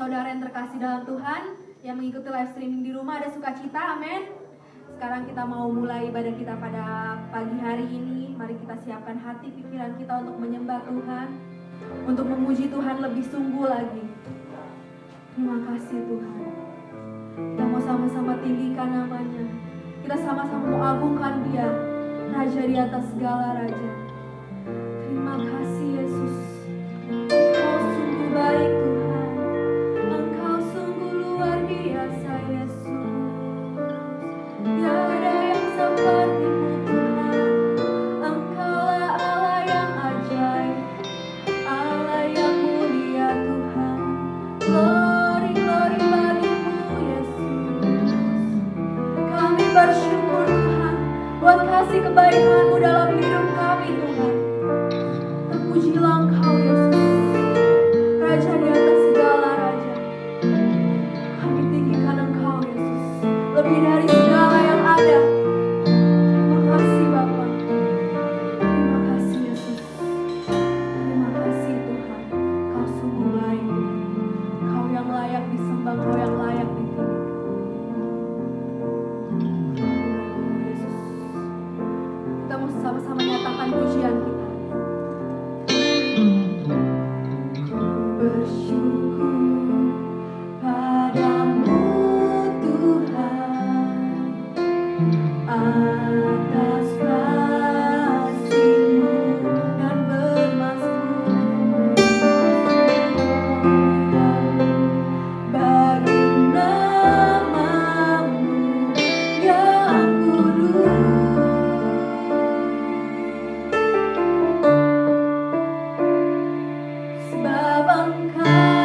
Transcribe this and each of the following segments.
saudara yang terkasih dalam Tuhan, yang mengikuti live streaming di rumah, ada sukacita, amin. Sekarang kita mau mulai ibadah kita pada pagi hari ini. Mari kita siapkan hati pikiran kita untuk menyembah Tuhan, untuk memuji Tuhan lebih sungguh lagi. Terima kasih Tuhan. Kita mau sama-sama tinggikan namanya. Kita sama-sama mau agungkan Dia, Raja di atas segala raja. Terima kasih Yesus. Engkau sungguh baik Tuhan. Engkau sungguh luar biasa Yesus. Tiada yang seperti-Mu Tuhan. Engkaulah Allah yang ajaib, Allah yang mulia Tuhan. Glory, glory bagi-Mu Yesus. Kami bersyukur Tuhan buat kasih kebaikan-Mu dalam hidup kami Tuhan. Terpujilah Engkau Yesus, Raja di atas segala raja. Kami tinggikan Engkau Yesus, lebih dari segala yang ada. Terima kasih Bapa. Terima kasih Yesus. Terima kasih Tuhan. Kau sungguh baik. Kau yang layak disembah, Kau yang layak ditinggikan. Yesus. Kita mau sama-sama nyatakan pujian kita. Bersyukur padamu Tuhan atas kasih-Mu dan bermasmur bagi nama-Mu yang kudus. Sebab Engkau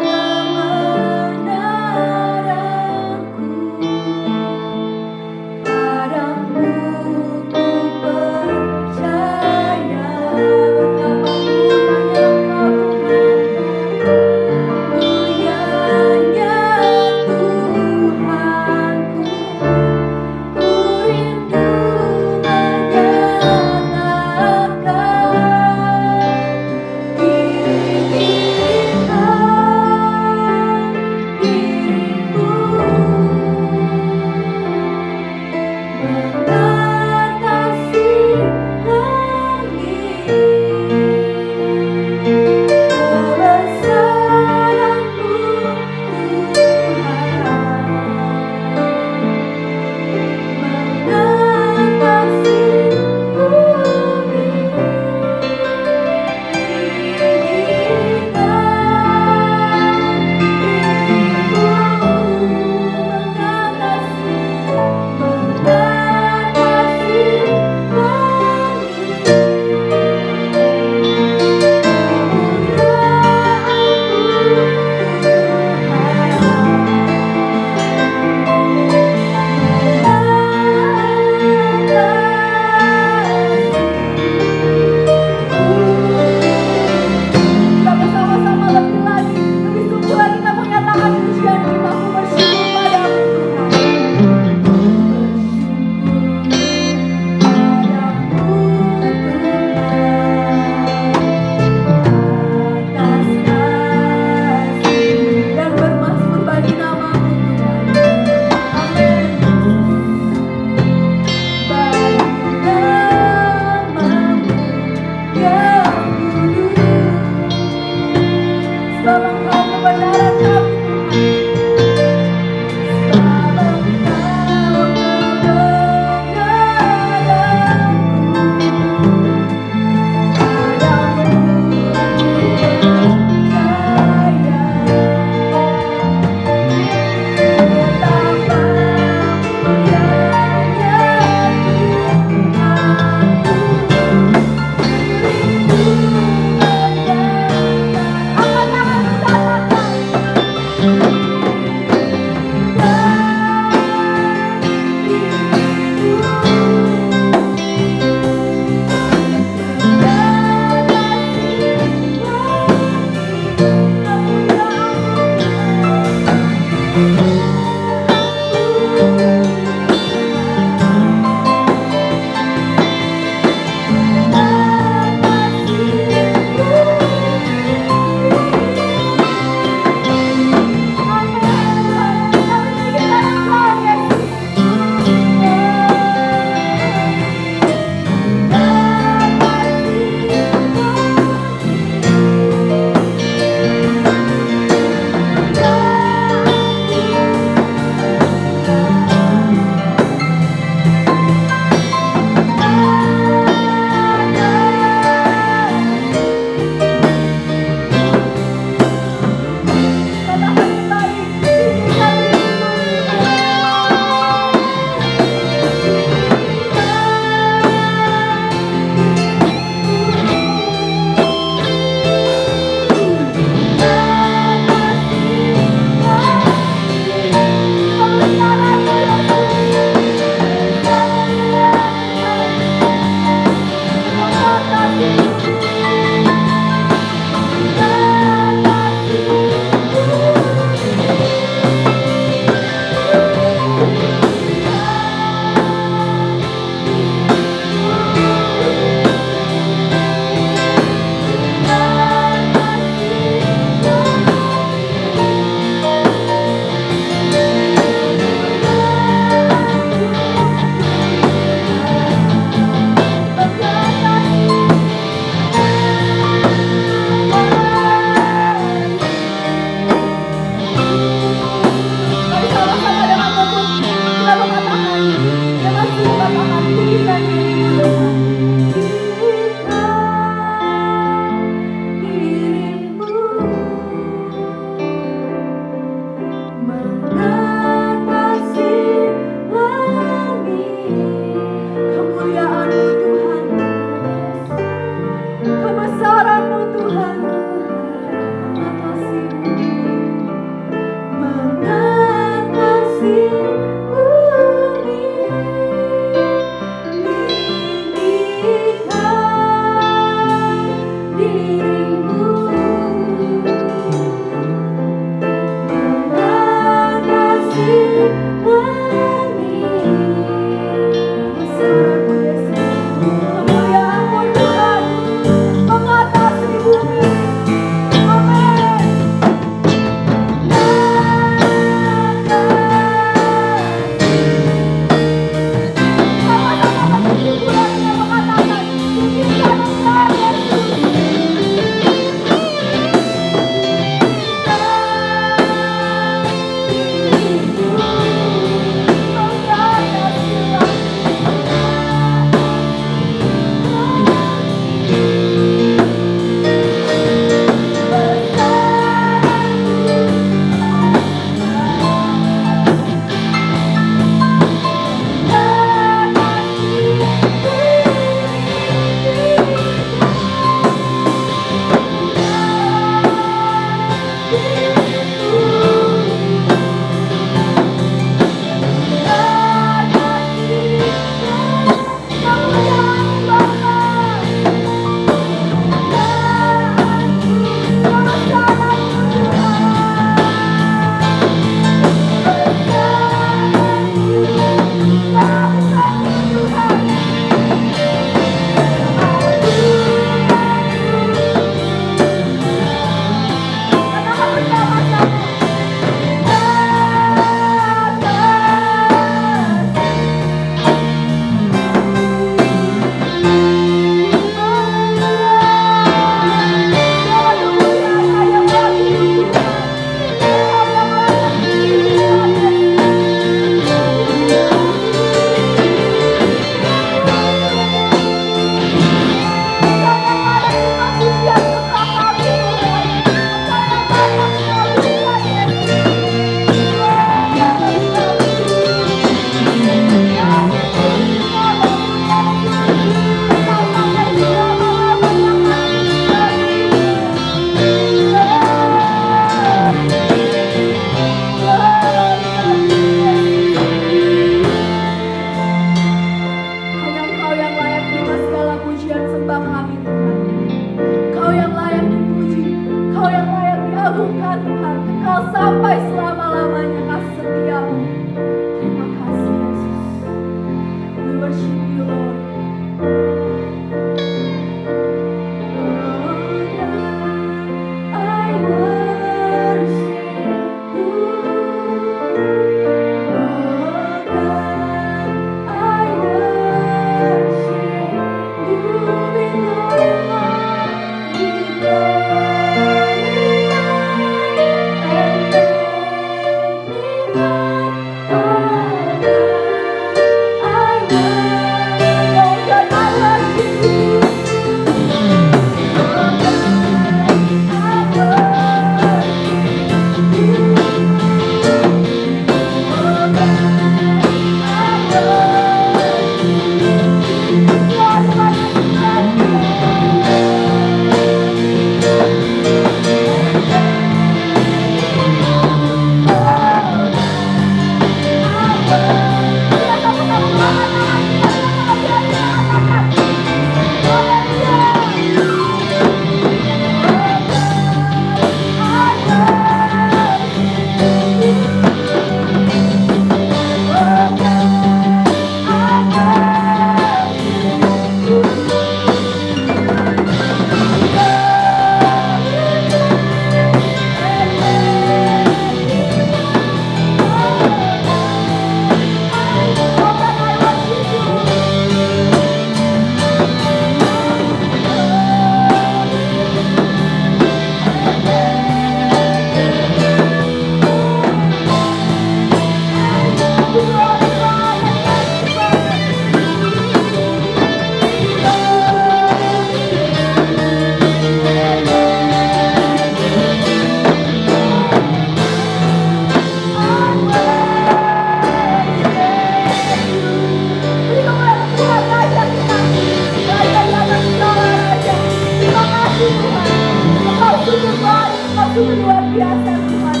sungguh luar biasa Tuhan.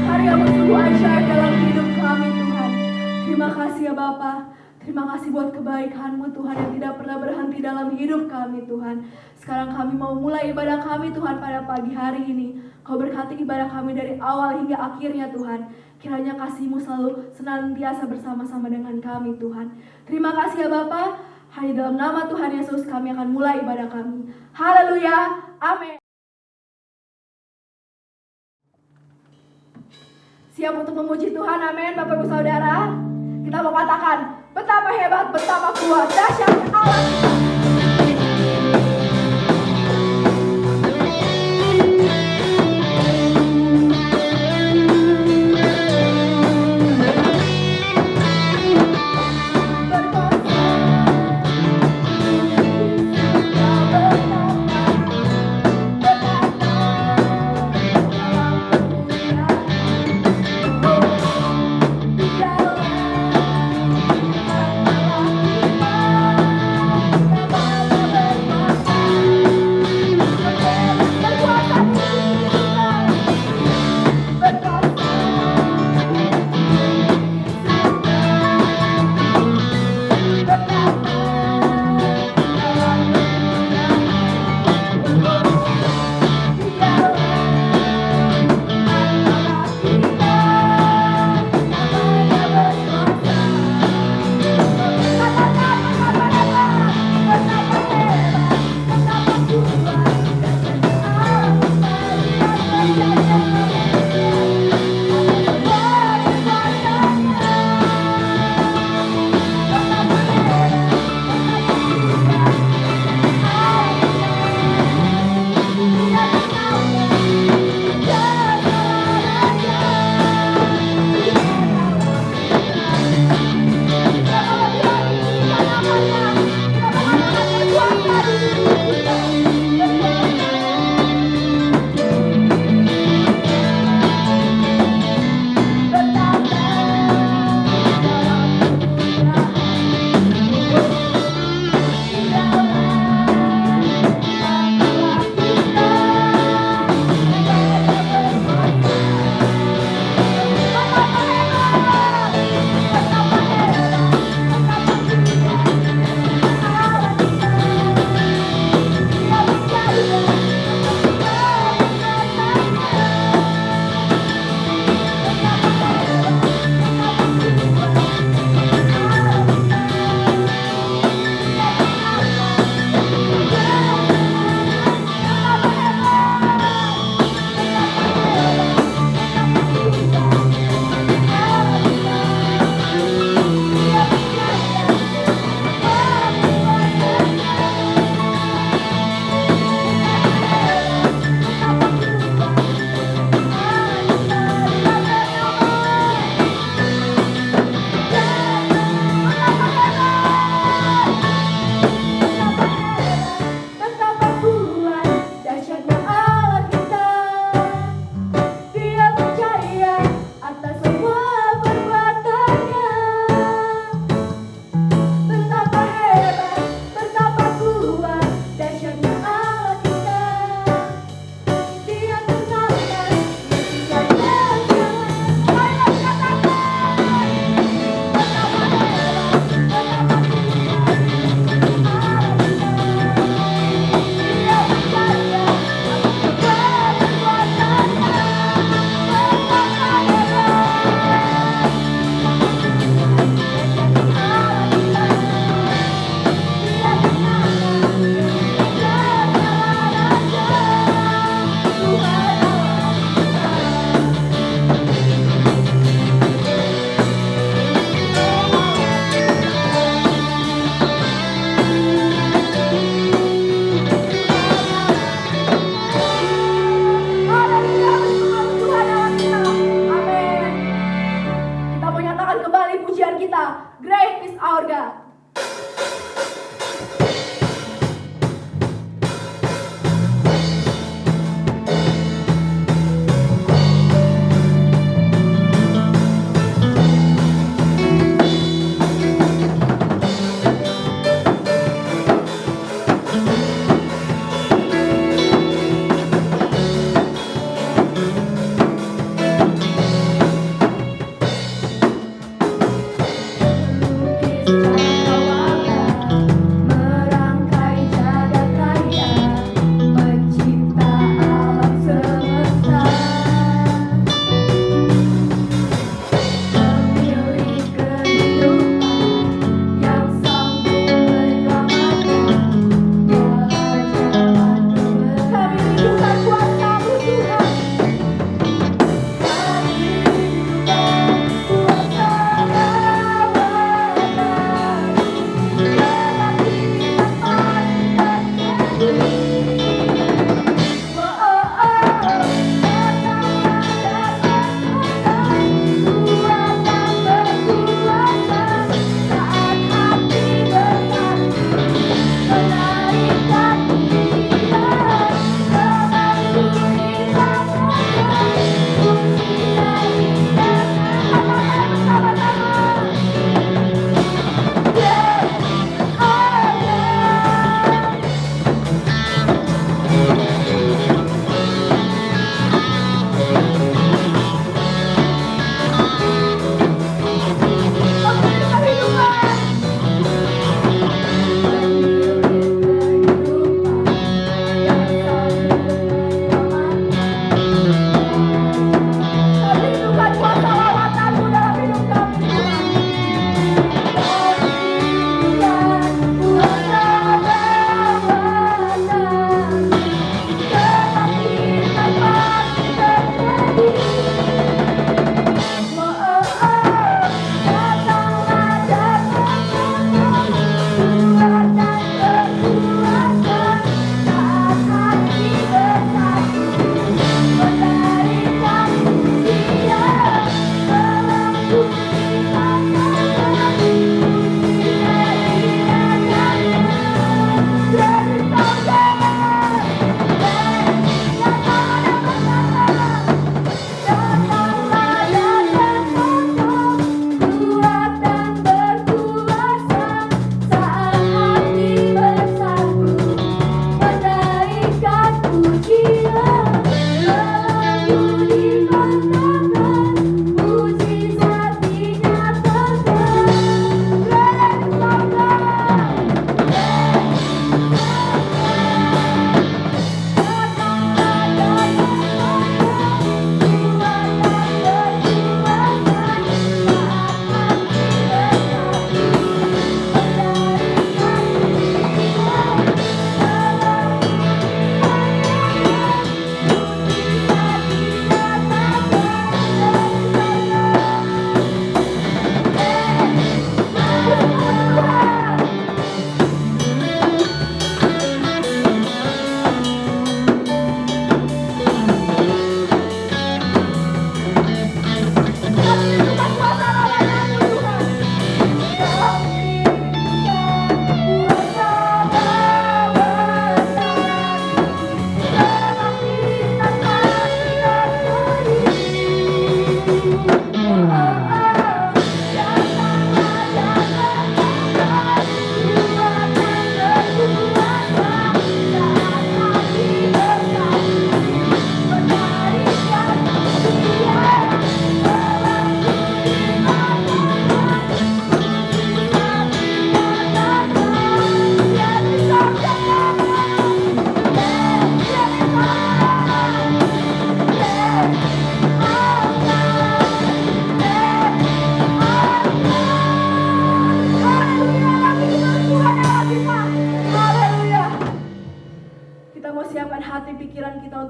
Karya-Mu sungguh ajaib dalam hidup kami Tuhan. Terima kasih ya Bapa. Terima kasih buat kebaikan-Mu Tuhan yang tidak pernah berhenti dalam hidup kami Tuhan. Sekarang kami mau mulai ibadah kami Tuhan pada pagi hari ini. Kau berkati ibadah kami dari awal hingga akhirnya Tuhan. Kiranya kasih-Mu selalu senantiasa bersama-sama dengan kami Tuhan. Terima kasih ya Bapa. Hanya dalam nama Tuhan Yesus kami akan mulai ibadah kami. Haleluya. Amin. Siap untuk memuji Tuhan, amin Bapak Ibu Saudara. Kita mau katakan, betapa hebat, betapa kuat, dahsyatnya Allah kita.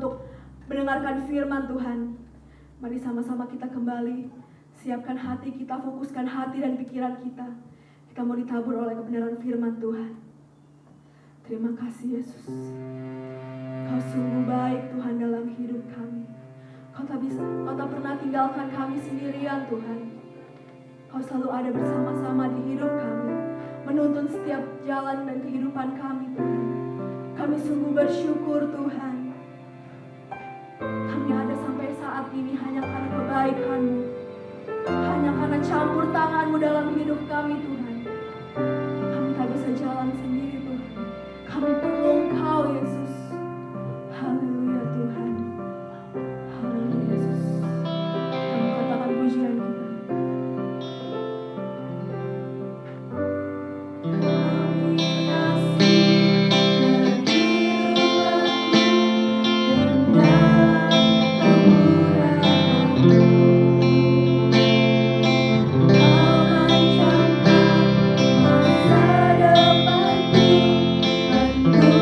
untuk mendengarkan firman Tuhan. Mari sama-sama kita kembali siapkan hati kita, fokuskan hati dan pikiran kita. Kita mau ditabur oleh kebenaran firman Tuhan. Terima kasih Yesus. Kau sungguh baik Tuhan dalam hidup kami. Kau tak pernah tinggalkan kami sendirian Tuhan. Kau selalu ada bersama-sama di hidup kami, menuntun setiap jalan dan kehidupan kami Tuhan. Kami sungguh bersyukur Tuhan. Kami ada sampai saat ini hanya karena kebaikan-Mu, hanya karena campur tangan-Mu dalam hidup kami Tuhan. Kami tak bisa jalan sendiri Tuhan. Kami perlu Engkau Yesus. Haleluya Tuhan. Haleluya Yesus. Kami katakan pujian kita. Kau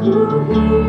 Kehidupan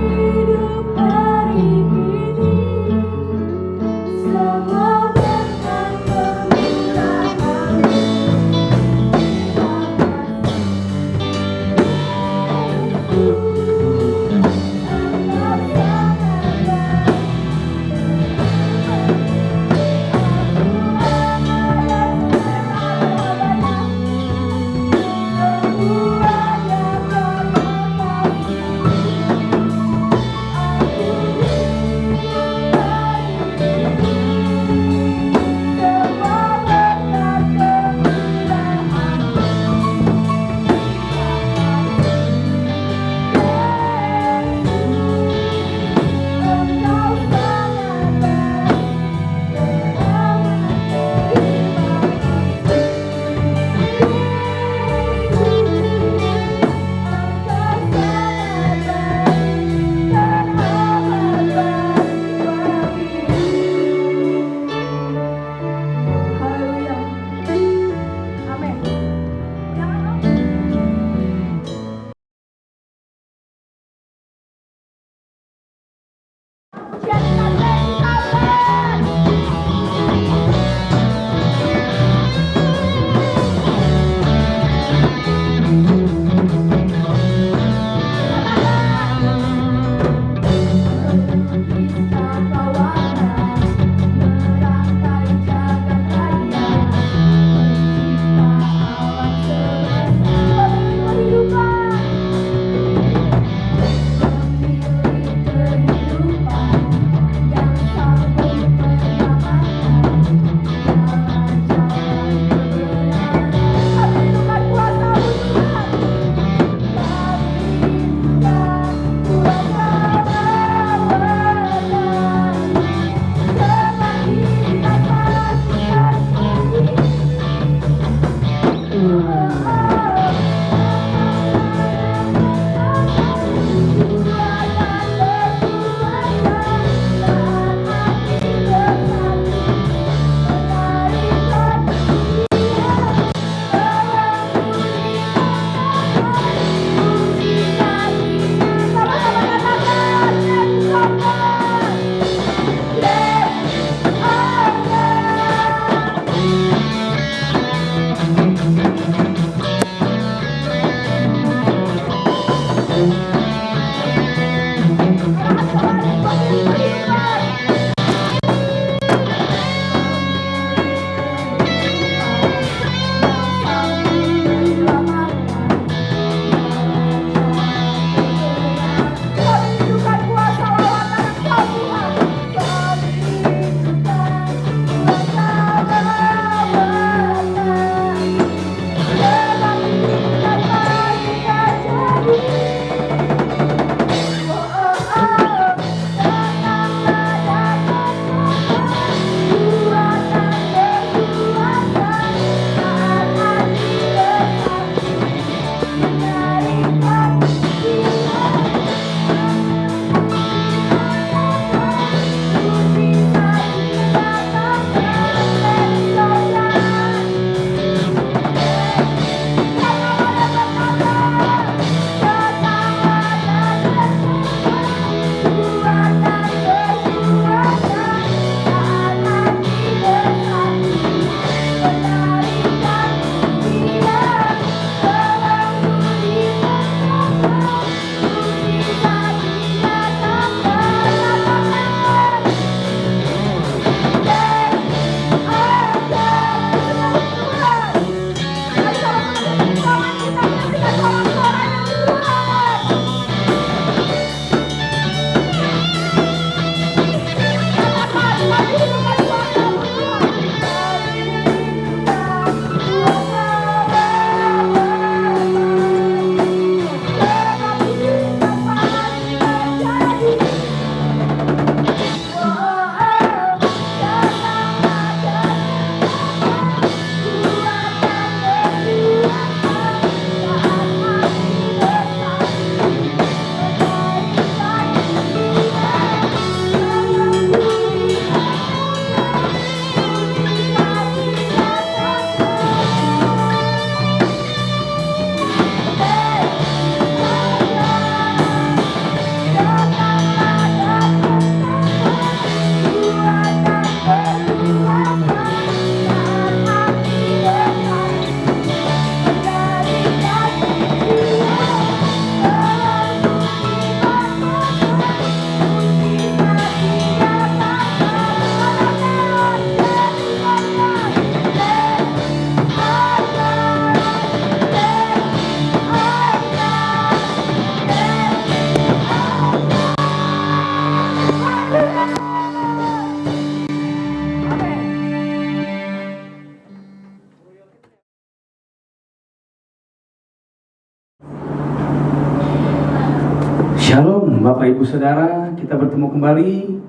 Shalom Bapak Ibu Saudara, kita bertemu kembali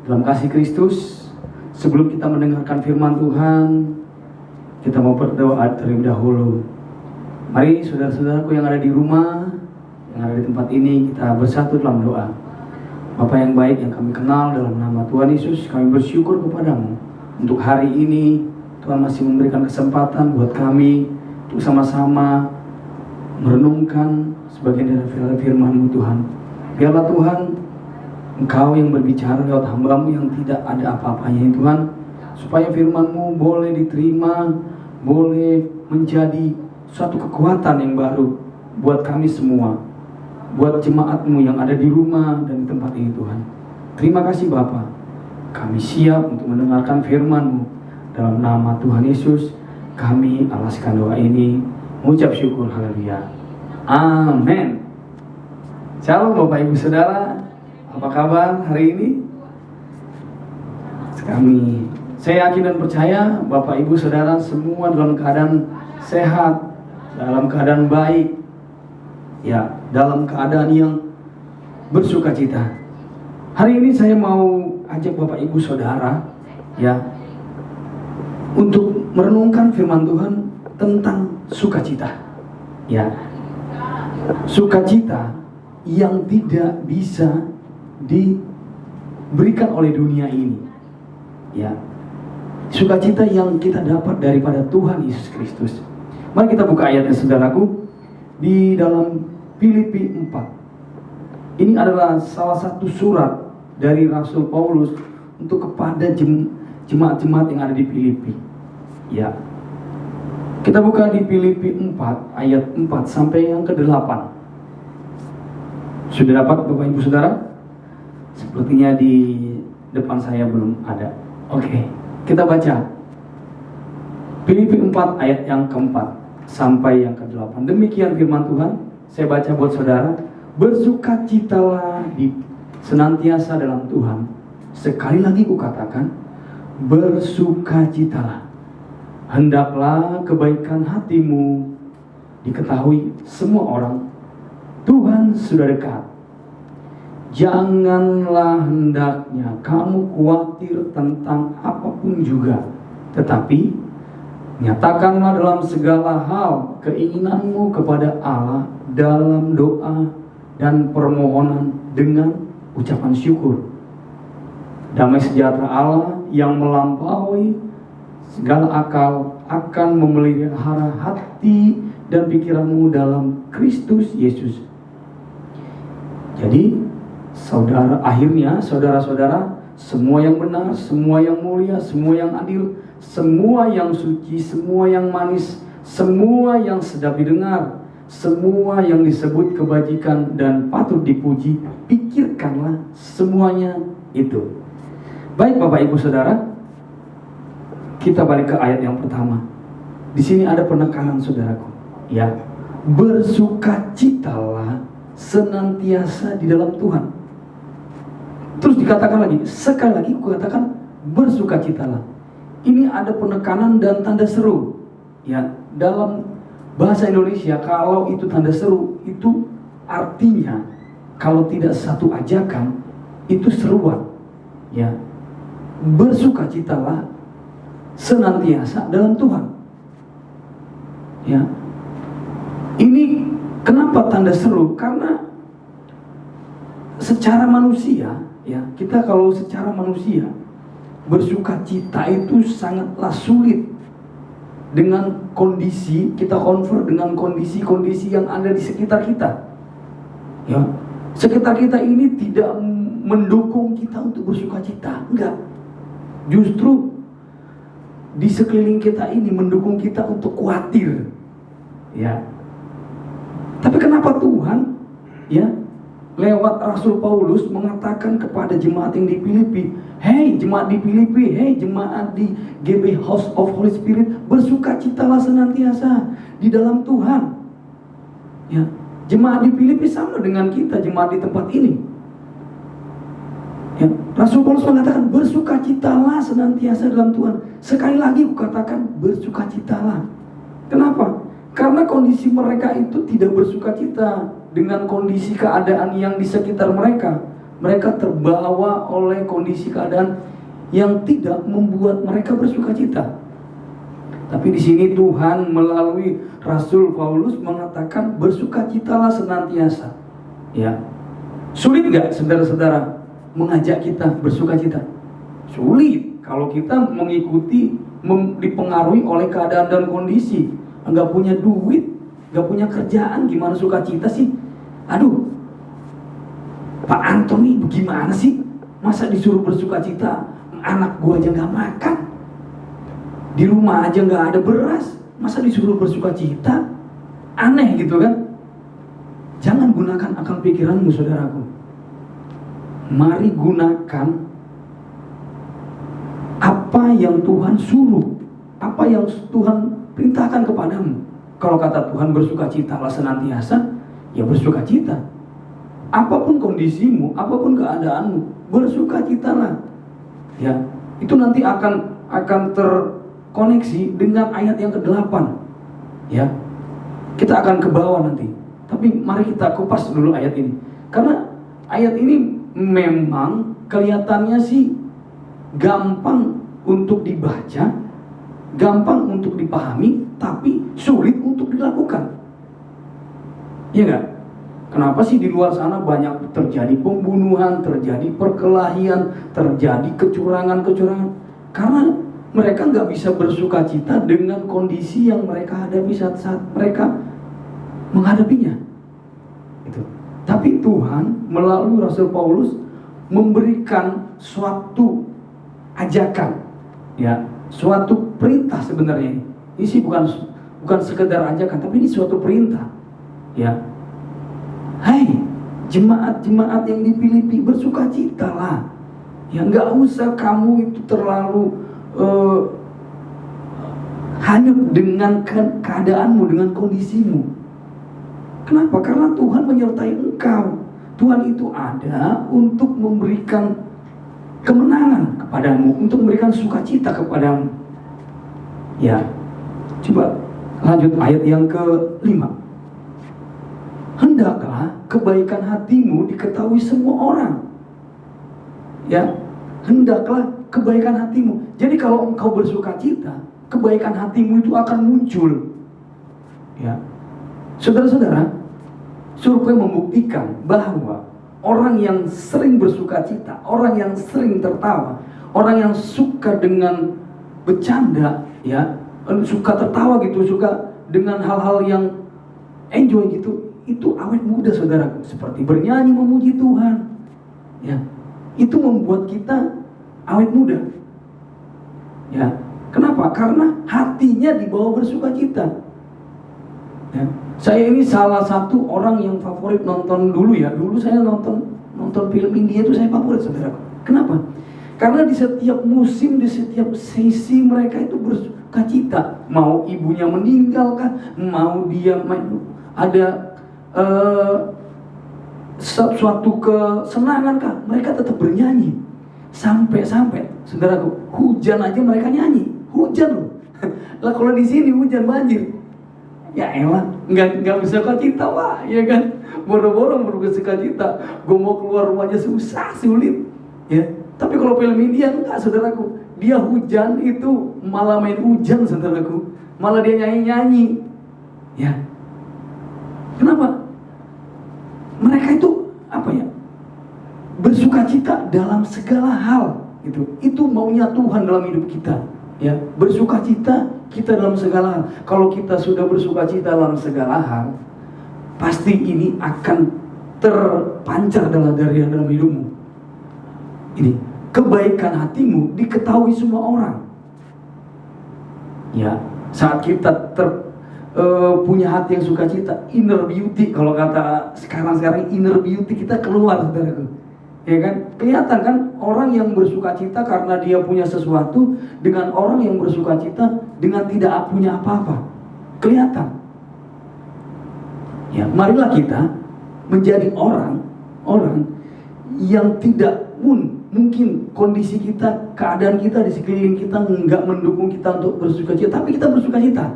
dalam kasih Kristus. Sebelum kita mendengarkan firman Tuhan, kita mau berdoa terlebih dahulu. Mari saudara-saudaraku yang ada di rumah, yang ada di tempat ini, kita bersatu dalam doa. Bapa yang baik yang kami kenal, dalam nama Tuhan Yesus kami bersyukur kepadamu untuk hari ini. Tuhan masih memberikan kesempatan buat kami untuk sama-sama merenungkan sebagian dari firman-Mu Tuhan. Biarlah Tuhan, Engkau yang berbicara lewat hamba-Mu yang tidak ada apa-apanya Tuhan, supaya firman-Mu boleh diterima, boleh menjadi suatu kekuatan yang baru buat kami semua, buat jemaat-Mu yang ada di rumah dan di tempat ini Tuhan. Terima kasih Bapa, kami siap untuk mendengarkan firman-Mu. Dalam nama Tuhan Yesus kami alaskan doa ini, mengucap syukur, haleluya, amin. Shalom Bapak Ibu Saudara, apa kabar hari ini? Saya yakin dan percaya Bapak Ibu Saudara semua dalam keadaan sehat, dalam keadaan baik, ya, dalam keadaan yang bersukacita. Hari ini saya mau ajak Bapak Ibu Saudara, ya, untuk merenungkan firman Tuhan tentang sukacita, ya, sukacita yang tidak bisa diberikan oleh dunia ini, ya, sukacita yang kita dapat daripada Tuhan Yesus Kristus. Mari kita buka ayatnya saudaraku di dalam Filipi 4. Ini adalah salah satu surat dari Rasul Paulus untuk kepada jemaat-jemaat yang ada di Filipi, ya. Kita buka di Filipi 4 ayat 4 sampai yang ke-8. Sudah dapat Bapak Ibu Saudara? Sepertinya di depan saya belum ada. Oke, kita baca Filipi 4 ayat yang ke-4 sampai yang ke-8. Demikian firman Tuhan. Saya baca buat saudara. Bersukacitalah senantiasa dalam Tuhan. Sekali lagi kukatakan, bersukacitalah. Hendaklah kebaikan hatimu diketahui semua orang. Tuhan sudah dekat. Janganlah hendaknya kamu khawatir tentang apapun juga, tetapi nyatakanlah dalam segala hal keinginanmu kepada Allah dalam doa dan permohonan dengan ucapan syukur. Damai sejahtera Allah yang melampaui segala akal akan memelihara hati dan pikiranmu dalam Kristus Yesus. Jadi saudara-saudara, semua yang benar, semua yang mulia, semua yang adil, semua yang suci, semua yang manis, semua yang sedap didengar, semua yang disebut kebajikan dan patut dipuji, pikirkanlah semuanya itu. Baik Bapak Ibu Saudara, kita balik ke ayat yang pertama. Di sini ada penekanan saudaraku, ya. Bersukacitalah senantiasa di dalam Tuhan. Terus dikatakan lagi, sekali lagi kukatakan bersukacitalah. Ini ada penekanan dan tanda seru, ya. Dalam bahasa Indonesia, kalau itu tanda seru, itu artinya kalau tidak satu ajakan, itu seruan, ya. Bersukacitalah senantiasa dalam Tuhan, ya. Ini kenapa tanda seru? Karena secara manusia, ya, kita kalau secara manusia bersukacita itu sangatlah sulit dengan kondisi, kita convert dengan kondisi-kondisi yang ada di sekitar kita, ya. Sekitar kita ini tidak mendukung kita untuk bersukacita, enggak. Justru di sekeliling kita ini mendukung kita untuk khawatir, ya. Tapi kenapa Tuhan, ya, lewat Rasul Paulus mengatakan kepada jemaat yang di Filipi, hei jemaat di Filipi, hei jemaat di GB House of Holy Spirit, bersukacitalah senantiasa di dalam Tuhan, ya. Jemaat di Filipi sama dengan kita, jemaat di tempat ini, ya. Rasul Paulus mengatakan bersukacitalah senantiasa dalam Tuhan. Sekali lagi kukatakan bersukacitalah. Kenapa? Karena kondisi mereka itu tidak bersukacita dengan kondisi keadaan yang di sekitar mereka. Mereka terbawa oleh kondisi keadaan yang tidak membuat mereka bersuka cita. Tapi di sini Tuhan melalui Rasul Paulus mengatakan bersukacitalah senantiasa. Ya, sulit nggak saudara-saudara mengajak kita bersukacita? Sulit kalau kita mengikuti, dipengaruhi oleh keadaan dan kondisi. Nggak punya duit, nggak punya kerjaan, gimana sukacita sih? Aduh, Pak Antoni bagaimana sih? Masa disuruh bersukacita? Anak gua aja nggak makan, di rumah aja nggak ada beras, masa disuruh bersukacita? Aneh gitu kan? Jangan gunakan akal pikiranmu, saudaraku. Mari gunakan apa yang Tuhan suruh, apa yang Tuhan perintahkan kepadamu. Kalau kata Tuhan bersukacitalah senantiasa, ya bersukacita. Apapun kondisimu, apapun keadaanmu, bersukacitalah. Ya, itu nanti akan terkoneksi dengan ayat yang ke-8. Ya. Kita akan ke bawah nanti. Tapi mari kita kupas dulu ayat ini. Karena ayat ini memang kelihatannya sih gampang untuk dibaca, gampang untuk dipahami, tapi sulit untuk dilakukan. Iya enggak? Kenapa sih di luar sana banyak terjadi pembunuhan, terjadi perkelahian, terjadi kecurangan-kecurangan? Karena mereka nggak bisa bersukacita dengan kondisi yang mereka hadapi saat mereka menghadapinya. Itu. Tapi Tuhan melalui Rasul Paulus memberikan suatu ajakan, ya, suatu perintah sebenarnya. Ini sih bukan sekedar ajakan, tapi ini suatu perintah, ya. Hai jemaat-jemaat yang dipilih, bersukacitalah. Ya, nggak usah kamu itu terlalu hanyut dengan keadaanmu, dengan kondisimu. Kenapa? Karena Tuhan menyertai engkau. Tuhan itu ada untuk memberikan kemenangan kepadamu, untuk memberikan sukacita kepadamu. Ya, coba lanjut ayat yang ke-5. Hendaklah kebaikan hatimu diketahui semua orang. Ya, hendaklah kebaikan hatimu. Jadi kalau engkau bersukacita, kebaikan hatimu itu akan muncul. Ya, saudara-saudara, survei membuktikan bahwa orang yang sering bersukacita, orang yang sering tertawa, orang yang suka dengan bercanda, ya, suka tertawa gitu, suka dengan hal-hal yang enjoy gitu, itu awet muda, saudaraku. Seperti bernyanyi memuji Tuhan, ya, itu membuat kita awet muda. Ya, kenapa? Karena hatinya dibawa bersukacita. Ya, saya ini salah satu orang yang favorit nonton dulu ya. Dulu saya nonton film India itu saya favorit, saudaraku. Kenapa? Karena di setiap musim, di setiap sesi mereka itu bersukacita. Mau ibunya meninggal kah? Mau dia ada suatu kesenangan kah? Mereka tetap bernyanyi. Sampai saudaraku, hujan aja mereka nyanyi. Hujan loh. Lah kalau di sini hujan banjir, ya elah, nggak bisa bersuka-cita, Pak, ya kan? Boro-boro bersuka-cita, gue mau keluar rumahnya susah, sulit, ya. Tapi kalau film India enggak, saudaraku, dia hujan itu malah main hujan, saudaraku, malah dia nyanyi-nyanyi, ya. Kenapa? Mereka itu apa ya? Bersukacita dalam segala hal, gitu. Itu maunya Tuhan dalam hidup kita, ya. Bersukacita kita dalam segala hal. Kalau kita sudah bersukacita dalam segala hal, pasti ini akan terpancar dari dalam hidupmu. Ini kebaikan hatimu diketahui semua orang. Ya, saat kita punya hati yang sukacita, inner beauty, kalau kata sekarang inner beauty kita keluar, saudaraku. Ya kan? Kelihatan kan orang yang bersukacita karena dia punya sesuatu dengan orang yang bersukacita dengan tidak punya apa-apa. Kelihatan. Ya, marilah kita menjadi orang yang tidak mungkin kondisi kita, keadaan kita di sekeliling kita enggak mendukung kita untuk bersukacita, tapi kita bersukacita.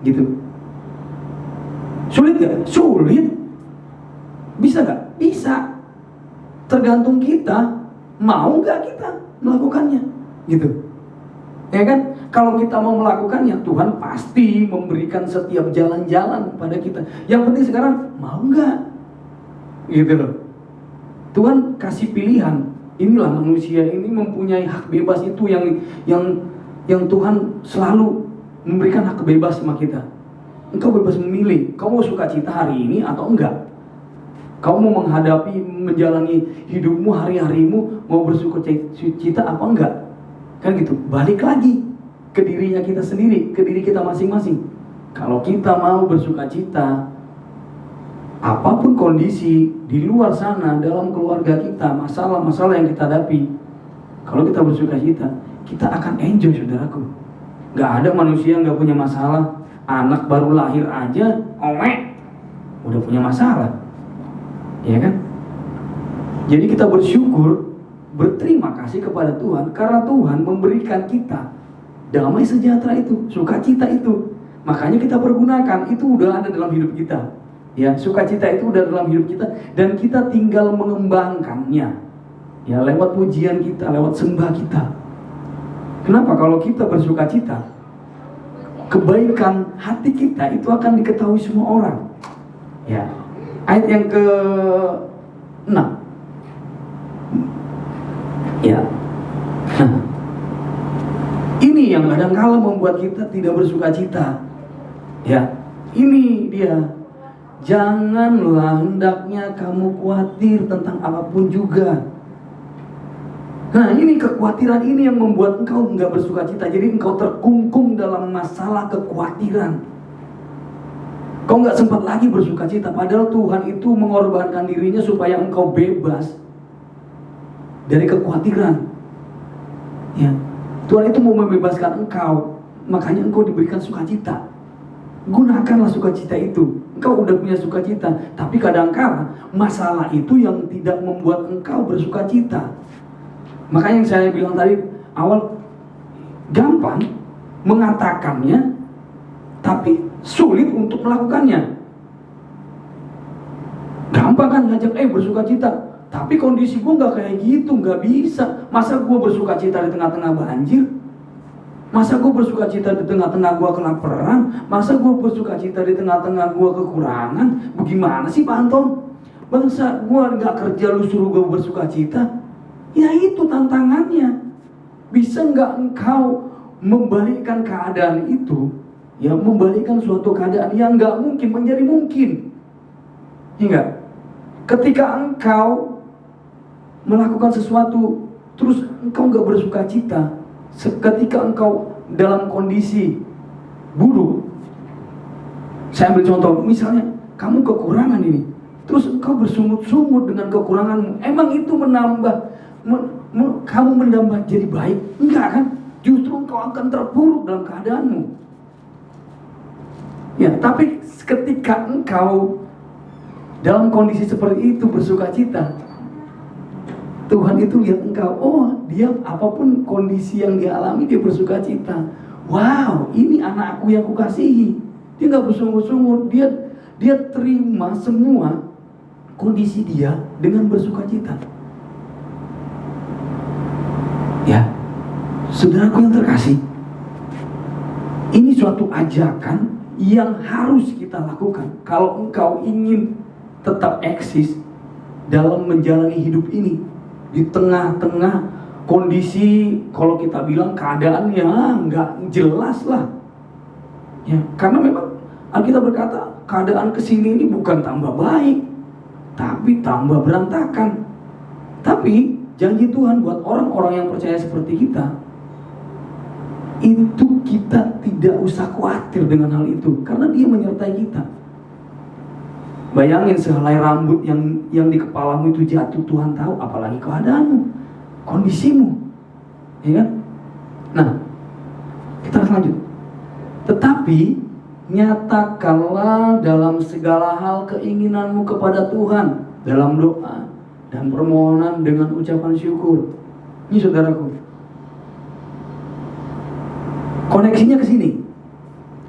Gitu. Sulit gak? Sulit. Bisa nggak? Bisa. Tergantung kita, mau nggak kita melakukannya, gitu. Ya kan? Kalau kita mau melakukannya, Tuhan pasti memberikan setiap jalan-jalan pada kita. Yang penting sekarang, mau nggak? Gitu loh. Tuhan kasih pilihan. Inilah manusia ini mempunyai hak bebas itu yang Tuhan selalu memberikan hak bebas sama kita. Engkau bebas memilih, kau mau sukacita hari ini atau enggak. Kau mau menghadapi, menjalani hidupmu, hari-harimu, mau bersukacita apa enggak. Kan gitu, balik lagi ke dirinya kita sendiri, ke diri kita masing-masing. Kalau kita mau bersukacita, apapun kondisi di luar sana, dalam keluarga kita, masalah-masalah yang kita hadapi, kalau kita bersukacita, kita akan enjoy, saudaraku. Gak ada manusia yang gak punya masalah. Anak baru lahir aja, udah punya masalah, ya kan? Jadi kita bersyukur, berterima kasih kepada Tuhan karena Tuhan memberikan kita damai sejahtera itu, sukacita itu. Makanya kita pergunakan, itu udah ada dalam hidup kita. Ya, sukacita itu udah dalam hidup kita dan kita tinggal mengembangkannya. Ya, lewat pujian kita, lewat sembah kita. Kenapa? Kalau kita bersukacita, kebaikan hati kita itu akan diketahui semua orang. Ya. Ayat yang ke-6. Ya. Nah, ini yang kadang-kala membuat kita tidak bersukacita. Ya. Ini dia. Janganlah hendaknya kamu khawatir tentang apapun juga. Nah, ini kekhawatiran ini yang membuat engkau enggak bersukacita. Jadi engkau terkungkung dalam masalah kekhawatiran. Kau enggak sempat lagi bersukacita. Padahal Tuhan itu mengorbankan dirinya supaya engkau bebas dari kekhawatiran. Ya, Tuhan itu mau membebaskan engkau. Makanya engkau diberikan sukacita. Gunakanlah sukacita itu. Engkau udah punya sukacita. Tapi kadang-kadang masalah itu yang tidak membuat engkau bersukacita. Makanya yang saya bilang tadi awal, gampang mengatakannya, tapi sulit untuk melakukannya. Gampang kan ngajak bersukacita, tapi kondisi gue gak kayak gitu, gak bisa. Masa gue bersukacita di tengah-tengah banjir? Masa gue bersukacita di tengah-tengah gue kelaparan? Masa gue bersukacita di tengah-tengah gue kekurangan? Bagaimana sih Pak Anton? Bangsa gue gak kerja lu suruh gue bersukacita? Ya itu tantangannya. Bisa nggak engkau membalikkan keadaan itu, ya, membalikkan suatu keadaan yang nggak mungkin menjadi mungkin, ya nggak? Ketika engkau melakukan sesuatu terus engkau nggak bersukacita, ketika engkau dalam kondisi buruk, saya ambil contoh, misalnya kamu kekurangan ini, terus engkau bersungut-sungut dengan kekuranganmu, emang itu menambah kamu menambah jadi baik? Enggak kan? Justru engkau akan terpuruk dalam keadaanmu. Ya, tapi ketika engkau dalam kondisi seperti itu bersukacita, Tuhan itu lihat engkau, oh dia apapun kondisi yang dia alami dia bersukacita. Wow, ini anakku yang kukasihi. Dia nggak bersungut-sungut, dia terima semua kondisi dia dengan bersukacita. Ya, saudaraku yang terkasih, ini suatu ajakan yang harus kita lakukan. Kalau engkau ingin tetap eksis dalam menjalani hidup ini, di tengah-tengah kondisi, kalau kita bilang keadaannya nggak jelas lah. Ya, karena memang Alkitab berkata keadaan kesini ini bukan tambah baik, tapi tambah berantakan. Tapi janji Tuhan buat orang-orang yang percaya seperti kita, itu kita tidak usah khawatir dengan hal itu, karena Dia menyertai kita. Bayangin sehelai rambut yang di kepalamu itu jatuh, Tuhan tahu, apalagi keadaanmu, kondisimu, ya kan? Nah, kita lanjut. Tetapi nyatakanlah dalam segala hal keinginanmu kepada Tuhan dalam doa dan permohonan dengan ucapan syukur. Ini saudaraku, koneksinya ke sini.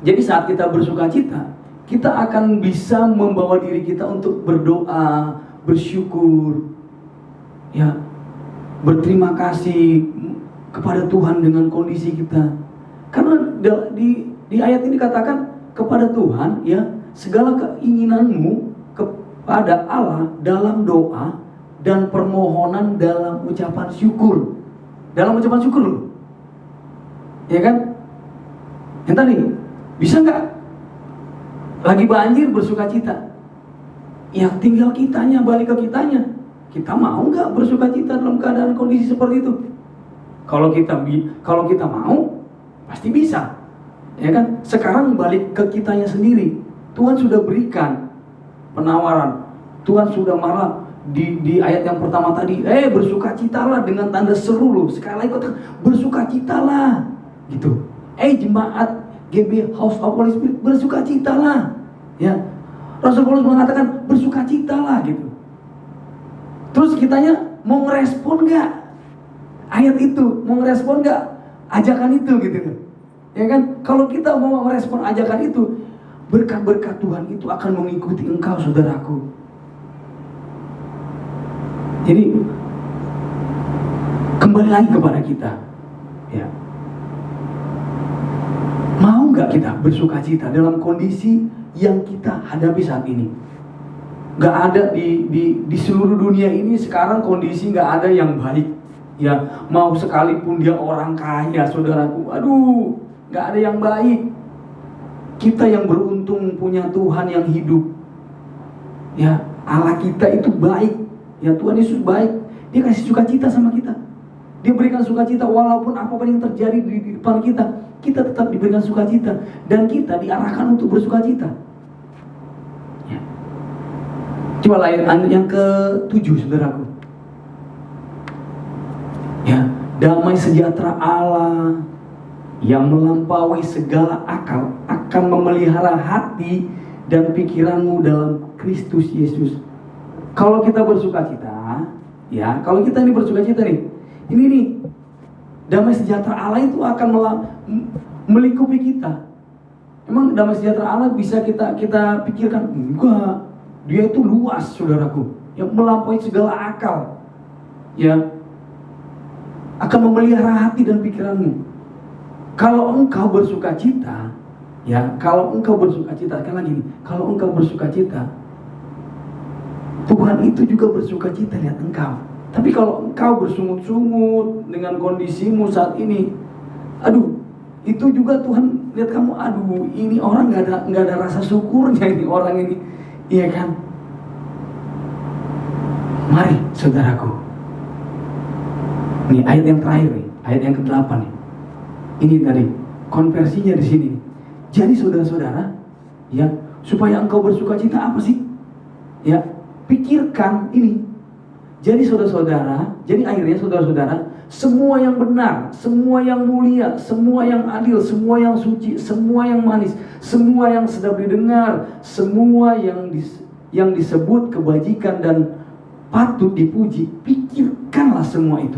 Jadi saat kita bersukacita, kita akan bisa membawa diri kita untuk berdoa, bersyukur, ya, berterima kasih kepada Tuhan dengan kondisi kita. Karena di ayat ini katakan kepada Tuhan, ya, segala keinginanmu kepada Allah dalam doa dan permohonan dalam ucapan syukur. Dalam ucapan syukur loh. Ya kan? Yang tadi, bisa nggak lagi banjir bersuka cita? Ya tinggal kitanya, balik ke kitanya. Kita mau nggak bersuka cita dalam keadaan kondisi seperti itu? Kalau kita mau, pasti bisa. Ya kan? Sekarang balik ke kitanya sendiri. Tuhan sudah berikan penawaran. Tuhan sudah marah di ayat yang pertama tadi. Bersukacitalah dengan tanda seru loh. Sekali lagi kata bersukacitalah, gitu. Jemaat GB House of Holy Spirit, bersukacitalah. Ya, Rasul Paulus mengatakan bersukacitalah, gitu. Terus kitanya mau ngerespon nggak ayat itu? Mau ngerespon nggak ajakan itu, gitu kan? Ya kan? Kalau kita mau merespon ajakan itu, berkat-berkat Tuhan itu akan mengikuti engkau, saudaraku. Jadi kembali lagi kepada kita, ya. Mau nggak kita bersukacita dalam kondisi yang kita hadapi saat ini? Nggak ada di seluruh dunia ini sekarang kondisi nggak ada yang baik. Ya, mau sekalipun dia orang kaya, saudaraku, aduh, nggak ada yang baik. Kita yang beruntung punya Tuhan yang hidup. Ya, Allah kita itu baik. Ya, Tuhan Yesus baik. Dia kasih sukacita sama kita. Dia berikan sukacita walaupun apapun yang terjadi di depan kita, kita tetap diberikan sukacita dan kita diarahkan untuk bersukacita. Ya. Coba ayat yang ke-7, saudaraku. Ya, damai sejahtera Allah yang melampaui segala akal akan memelihara hati dan pikiranmu dalam Kristus Yesus. Kalau kita bersukacita, ya, kalau kita ini bersukacita nih, ini nih, damai sejahtera Allah itu akan melingkupi kita. Emang damai sejahtera Allah bisa kita pikirkan? Enggak, dia itu luas, saudaraku, yang melampaui segala akal, ya, akan memelihara hati dan pikiranmu. Kalau engkau bersukacita, ya, kalau engkau bersukacita, sekali lagi nih, kalau engkau bersukacita, Tuhan itu juga bersukacita lihat engkau. Tapi kalau engkau bersungut-sungut dengan kondisimu saat ini, aduh, itu juga Tuhan lihat kamu, aduh, ini orang nggak ada rasa syukurnya ini orang ini, iya kan? Mari, saudaraku, ini ayat yang terakhir nih, ayat yang ke-8 nih. Ini tadi konversinya di sini. Jadi saudara-saudara, ya, supaya engkau bersukacita apa sih? Ya, pikirkan ini. Jadi saudara-saudara, jadi akhirnya saudara-saudara, semua yang benar, semua yang mulia, semua yang adil, semua yang suci, semua yang manis, semua yang sedap didengar, semua yang disebut kebajikan dan patut dipuji, pikirkanlah semua itu.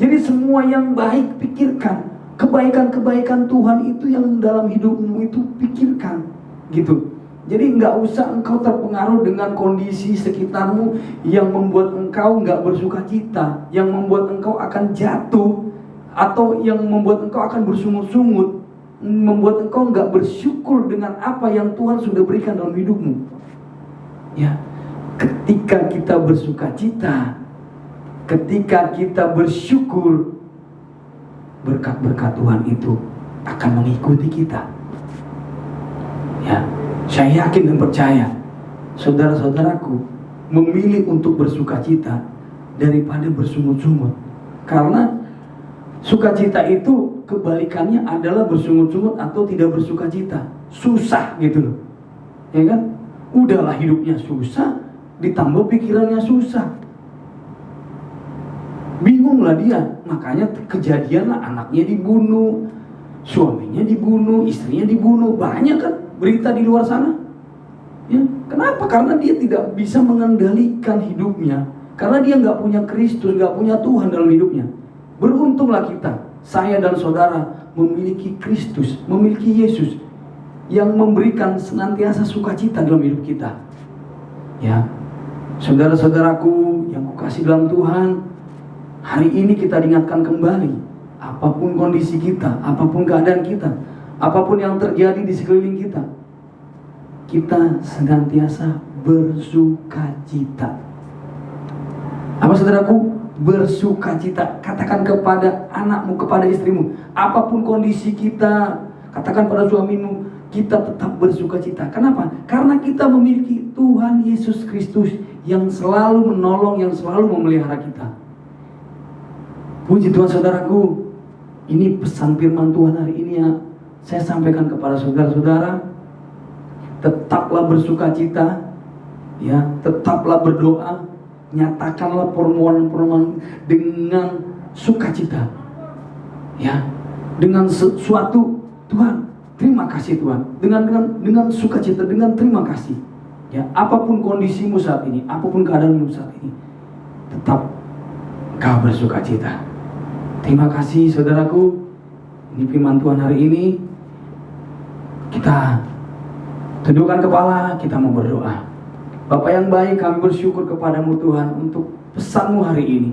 Jadi semua yang baik pikirkan, kebaikan-kebaikan Tuhan itu yang dalam hidupmu itu pikirkan, gitu. Jadi nggak usah engkau terpengaruh dengan kondisi sekitarmu yang membuat engkau nggak bersukacita, yang membuat engkau akan jatuh, atau yang membuat engkau akan bersungut-sungut, membuat engkau nggak bersyukur dengan apa yang Tuhan sudah berikan dalam hidupmu. Ya, ketika kita bersukacita, ketika kita bersyukur, berkat-berkat Tuhan itu akan mengikuti kita. Ya. Saya yakin dan percaya saudara-saudaraku memilih untuk bersukacita daripada bersungut-sungut. Karena sukacita itu kebalikannya adalah bersungut-sungut atau tidak bersukacita. Susah gitu loh. Ya kan? Udahlah hidupnya susah, ditambah pikirannya susah. Bingunglah dia. Makanya kejadian lah, anaknya dibunuh, suaminya dibunuh, istrinya dibunuh. Banyak kan berita di luar sana, ya. Kenapa? Karena dia tidak bisa mengendalikan hidupnya, karena dia nggak punya Kristus, nggak punya Tuhan dalam hidupnya. Beruntunglah kita, saya dan saudara memiliki Kristus, memiliki Yesus. yang memberikan senantiasa sukacita dalam hidup kita. Ya, saudara-saudaraku yang kukasih dalam Tuhan, hari ini kita diingatkan kembali, apapun kondisi kita, apapun keadaan kita, apapun yang terjadi di sekeliling kita, kita senantiasa bersukacita. Apa saudaraku? Bersukacita. Katakan kepada anakmu, kepada istrimu, apapun kondisi kita, katakan pada suamimu, kita tetap bersukacita. Kenapa? Karena kita memiliki Tuhan Yesus Kristus yang selalu menolong, yang selalu memelihara kita. Puji Tuhan saudaraku. Ini pesan firman Tuhan hari ini ya, saya sampaikan kepada saudara-saudara. Tetaplah bersukacita, ya, tetaplah berdoa, nyatakanlah permohonan-permohonan dengan sukacita, ya, dengan sesuatu. Tuhan, terima kasih Tuhan, dengan sukacita, dengan terima kasih, ya, apapun kondisimu saat ini, apapun keadaanmu saat ini, tetap kau bersukacita. Terima kasih saudaraku. Ini firman Tuhan hari ini. Kita tundukkan kepala, kita mau berdoa. Bapa yang baik, kami bersyukur kepadamu Tuhan untuk pesanmu hari ini,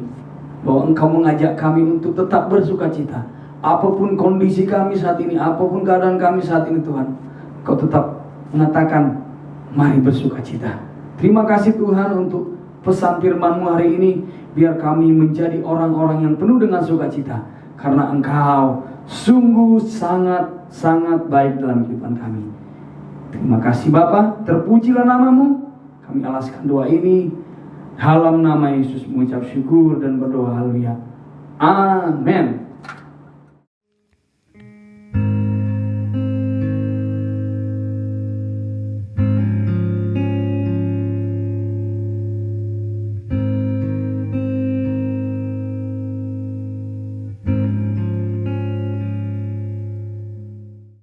bahwa Engkau mengajak kami untuk tetap bersukacita. Apapun kondisi kami saat ini, apapun keadaan kami saat ini Tuhan, Engkau tetap mengatakan, mari bersukacita. Terima kasih Tuhan untuk pesan firman-Mu hari ini. Biar kami menjadi orang-orang yang penuh dengan sukacita, karena Engkau sungguh sangat baik dalam kehidupan kami. Terima kasih Bapa, terpujilah nama-Mu. Kami alaskan doa ini dalam nama Yesus, mengucap syukur dan berdoa haleluya. Amin.